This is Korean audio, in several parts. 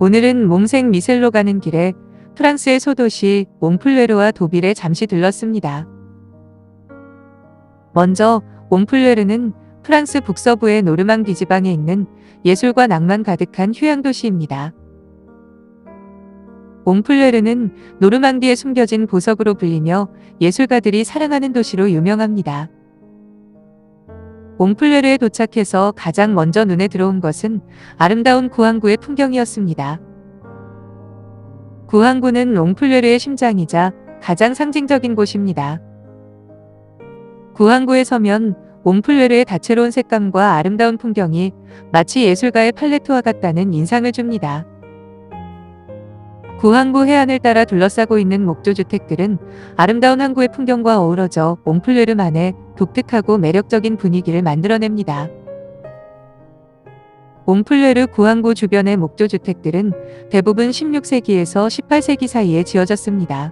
오늘은 몽생 미셀로 가는 길에 프랑스의 소도시 몽플레르와 도빌에 잠시 들렀습니다. 먼저 몽플레르는 프랑스 북서부의 노르망디 지방에 있는 예술과 낭만 가득한 휴양도시입니다. 몽플레르는 노르망디에 숨겨진 보석으로 불리며 예술가들이 사랑하는 도시로 유명합니다. 몽플레르에 도착해서 가장 먼저 눈에 들어온 것은 아름다운 구항구의 풍경이었습니다. 구항구는 몽플레르의 심장이자 가장 상징적인 곳입니다. 구항구에 서면 몽플레르의 다채로운 색감과 아름다운 풍경이 마치 예술가의 팔레트와 같다는 인상을 줍니다. 구항구 해안을 따라 둘러싸고 있는 목조주택들은 아름다운 항구의 풍경과 어우러져 몽플레르만의 독특하고 매력적인 분위기를 만들어냅니다. 몽플레르 구항구 주변의 목조주택들은 대부분 16세기에서 18세기 사이에 지어졌습니다.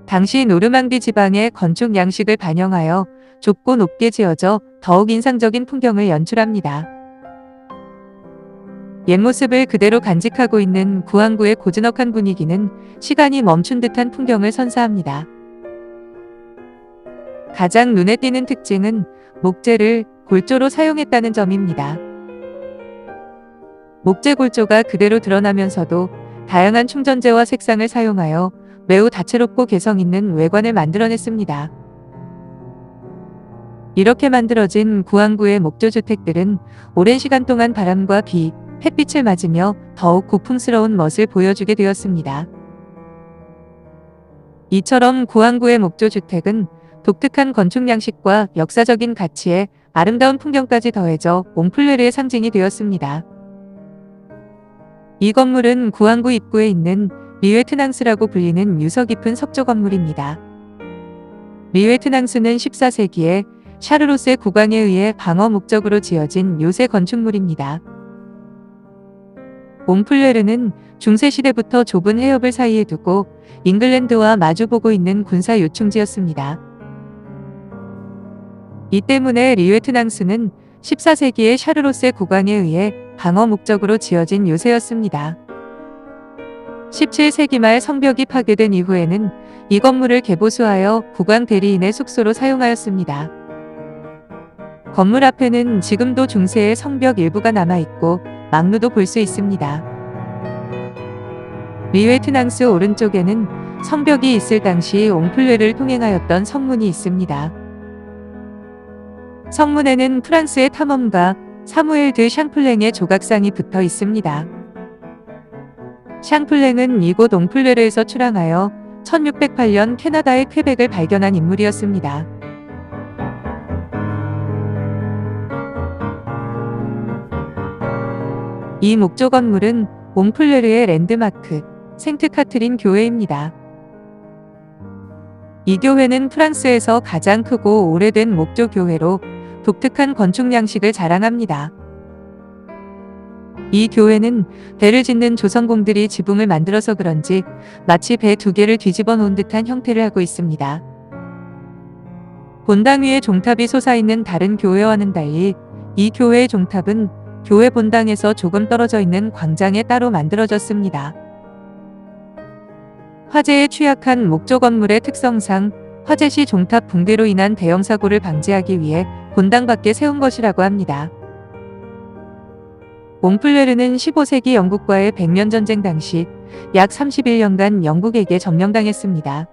당시 노르망디 지방의 건축 양식을 반영하여 좁고 높게 지어져 더욱 인상적인 풍경을 연출합니다. 옛 모습을 그대로 간직하고 있는 구항구의 고즈넉한 분위기는 시간이 멈춘 듯한 풍경을 선사합니다. 가장 눈에 띄는 특징은 목재를 골조로 사용했다는 점입니다. 목재 골조가 그대로 드러나면서도 다양한 충전재와 색상을 사용하여 매우 다채롭고 개성 있는 외관을 만들어냈습니다. 이렇게 만들어진 구항구의 목조주택들은 오랜 시간 동안 바람과 비, 햇빛을 맞으며 더욱 고풍스러운 멋을 보여주게 되었습니다. 이처럼 구항구의 목조주택은 독특한 건축 양식과 역사적인 가치에 아름다운 풍경까지 더해져 몽플레르의 상징이 되었습니다. 이 건물은 구항구 입구에 있는 리웨트낭스라고 불리는 유서 깊은 석조 건물입니다. 리웨트낭스는 14세기에 샤르로세 국왕에 의해 방어 목적으로 지어진 요새 건축물입니다. 몽플레르는 중세시대부터 좁은 해협을 사이에 두고 잉글랜드와 마주보고 있는 군사 요충지였습니다. 이 때문에 리웨트낭스는 14세기의 샤르로세 국왕에 의해 방어 목적으로 지어진 요새였습니다. 17세기 말 성벽이 파괴된 이후에는 이 건물을 개보수하여 국왕 대리인의 숙소로 사용하였습니다. 건물 앞에는 지금도 중세의 성벽 일부가 남아있고 망루도 볼 수 있습니다. 리웨트낭스 오른쪽에는 성벽이 있을 당시 옹플레르를 통행하였던 성문이 있습니다. 성문에는 프랑스의 탐험가 사무엘 드 샹플랭의 조각상이 붙어 있습니다. 샹플랭은 이곳 옹플레르에서 출항하여 1608년 캐나다의 퀘벡을 발견한 인물이었습니다. 이 목조 건물은 몽플레르의 랜드마크, 생트 카트린 교회입니다. 이 교회는 프랑스에서 가장 크고 오래된 목조 교회로 독특한 건축 양식을 자랑합니다. 이 교회는 배를 짓는 조선공들이 지붕을 만들어서 그런지 마치 배 두 개를 뒤집어 놓은 듯한 형태를 하고 있습니다. 본당 위에 종탑이 솟아있는 다른 교회와는 달리 이 교회의 종탑은 교회 본당에서 조금 떨어져 있는 광장에 따로 만들어졌습니다. 화재에 취약한 목조 건물의 특성상 화재 시 종탑 붕괴로 인한 대형 사고를 방지하기 위해 본당 밖에 세운 것이라고 합니다. 몽플레르는 15세기 영국과의 백년 전쟁 당시 약 31년간 영국에게 점령당했습니다.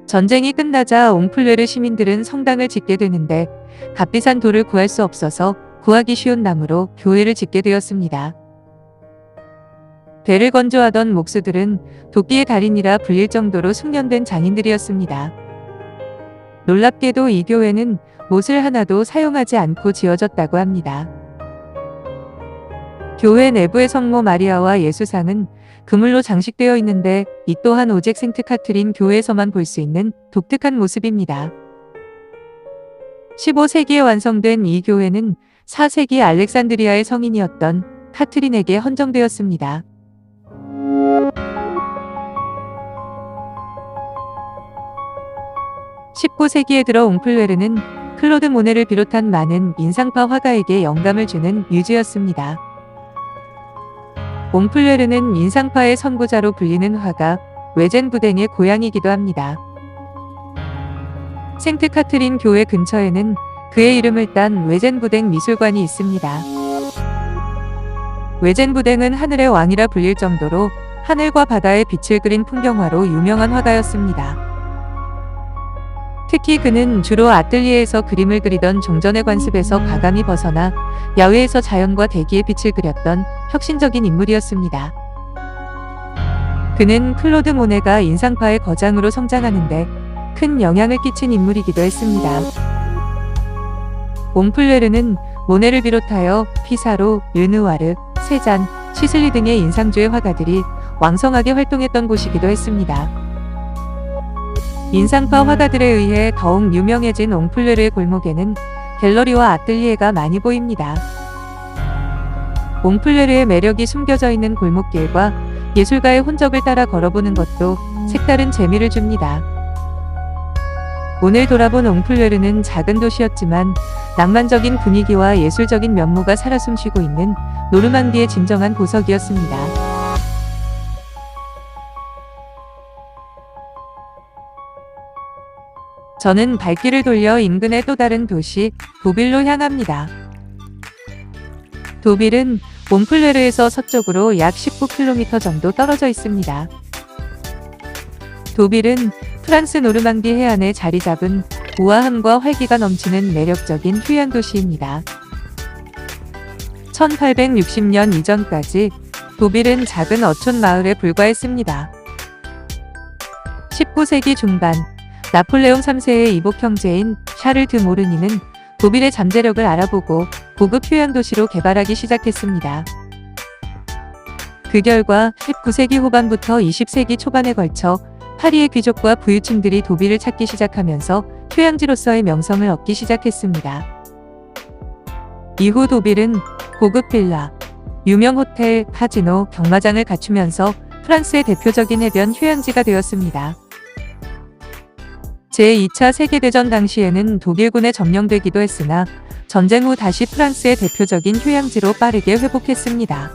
전쟁이 끝나자 옹플레르 시민들은 성당을 짓게 되는데 값비싼 돌을 구할 수 없어서 구하기 쉬운 나무로 교회를 짓게 되었습니다. 배를 건조하던 목수들은 도끼의 달인이라 불릴 정도로 숙련된 장인들이었습니다. 놀랍게도 이 교회는 못을 하나도 사용하지 않고 지어졌다고 합니다. 교회 내부의 성모 마리아와 예수상은 그물로 장식되어 있는데 이 또한 오직 생트 카트린 교회에서만 볼 수 있는 독특한 모습입니다. 15세기에 완성된 이 교회는 4세기 알렉산드리아의 성인이었던 카트린에게 헌정되었습니다. 19세기에 들어 옹플레르는 클로드 모네를 비롯한 많은 인상파 화가에게 영감을 주는 뮤즈였습니다. 옹플레르는 인상파의 선구자로 불리는 화가 외젠부댕의 고향이기도 합니다. 생트 카트린 교회 근처에는 그의 이름을 딴 외젠부댕 미술관이 있습니다. 외젠부댕은 하늘의 왕이라 불릴 정도로 하늘과 바다의 빛을 그린 풍경화로 유명한 화가였습니다. 특히 그는 주로 아뜰리에에서 그림을 그리던 종전의 관습에서 과감히 벗어나 야외에서 자연과 대기의 빛을 그렸던 혁신적인 인물이었습니다. 그는 클로드 모네가 인상파의 거장으로 성장하는데 큰 영향을 끼친 인물이기도 했습니다. 옹플레르는 모네를 비롯하여 피사로, 르누아르, 세잔, 시슬리 등의 인상주의 화가들이 왕성하게 활동했던 곳이기도 했습니다. 인상파 화가들에 의해 더욱 유명해진 옹플레르의 골목에는 갤러리와 아뜰리에가 많이 보입니다. 옹플레르의 매력이 숨겨져 있는 골목길과 예술가의 흔적을 따라 걸어보는 것도 색다른 재미를 줍니다. 오늘 돌아본 옹플레르는 작은 도시였지만 낭만적인 분위기와 예술적인 면모가 살아 숨쉬고 있는 노르망디의 진정한 보석이었습니다. 저는 발길을 돌려 인근의 또 다른 도시 도빌로 향합니다. 도빌은 옹플레르에서 서쪽으로 약 19km 정도 떨어져 있습니다. 도빌은 프랑스 노르망디 해안에 자리 잡은 우아함과 활기가 넘치는 매력적인 휴양 도시입니다. 1860년 이전까지 도빌은 작은 어촌 마을에 불과했습니다. 19세기 중반 나폴레옹 3세의 이복 형제인 샤를 드 모르니는 도빌의 잠재력을 알아보고 고급 휴양 도시로 개발하기 시작했습니다. 그 결과 19세기 후반부터 20세기 초반에 걸쳐 파리의 귀족과 부유층들이 도빌을 찾기 시작하면서 휴양지로서의 명성을 얻기 시작했습니다. 이후 도빌은 고급 빌라, 유명 호텔, 카지노, 경마장을 갖추면서 프랑스의 대표적인 해변 휴양지가 되었습니다. 제2차 세계대전 당시에는 독일군에 점령되기도 했으나 전쟁 후 다시 프랑스의 대표적인 휴양지로 빠르게 회복했습니다.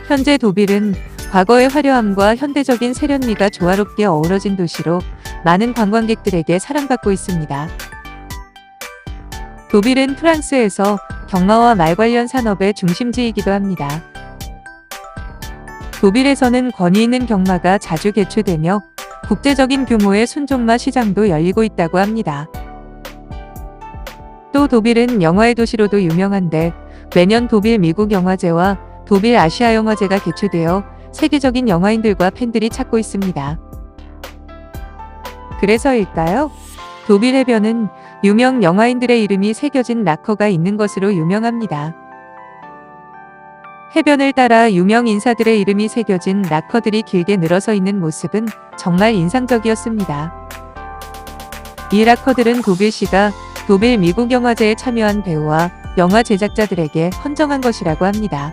현재 도빌은 과거의 화려함과 현대적인 세련미가 조화롭게 어우러진 도시로 많은 관광객들에게 사랑받고 있습니다. 도빌은 프랑스에서 경마와 말 관련 산업의 중심지이기도 합니다. 도빌에서는 권위 있는 경마가 자주 개최되며 국제적인 규모의 순종마 시장도 열리고 있다고 합니다. 또 도빌은 영화의 도시로도 유명한데 매년 도빌 미국 영화제와 도빌 아시아 영화제가 개최되어 세계적인 영화인들과 팬들이 찾고 있습니다. 그래서일까요? 도빌 해변은 유명 영화인들의 이름이 새겨진 락커가 있는 것으로 유명합니다. 해변을 따라 유명 인사들의 이름이 새겨진 락커들이 길게 늘어서 있는 모습은 정말 인상적이었습니다. 이 락커들은 도빌시가 도빌 미국 영화제에 참여한 배우와 영화 제작자들에게 헌정한 것이라고 합니다.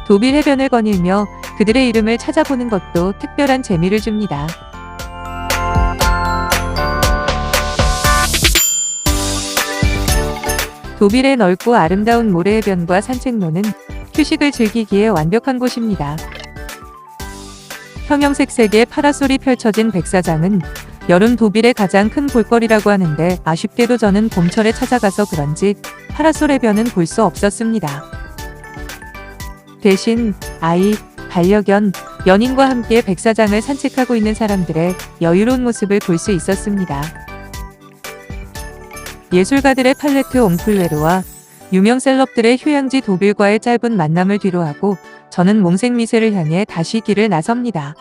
도빌 해변을 거닐며 그들의 이름을 찾아보는 것도 특별한 재미를 줍니다. 도빌의 넓고 아름다운 모래해변과 산책로는 휴식을 즐기기에 완벽한 곳입니다. 형형색색의 파라솔이 펼쳐진 백사장은 여름 도빌의 가장 큰 볼거리라고 하는데 아쉽게도 저는 봄철에 찾아가서 그런지 파라솔 해변은 볼 수 없었습니다. 대신 아이, 반려견, 연인과 함께 백사장을 산책하고 있는 사람들의 여유로운 모습을 볼 수 있었습니다. 예술가들의 팔레트 옹플레르와 유명 셀럽들의 휴양지 도빌과의 짧은 만남을 뒤로하고 저는 몽생미세를 향해 다시 길을 나섭니다.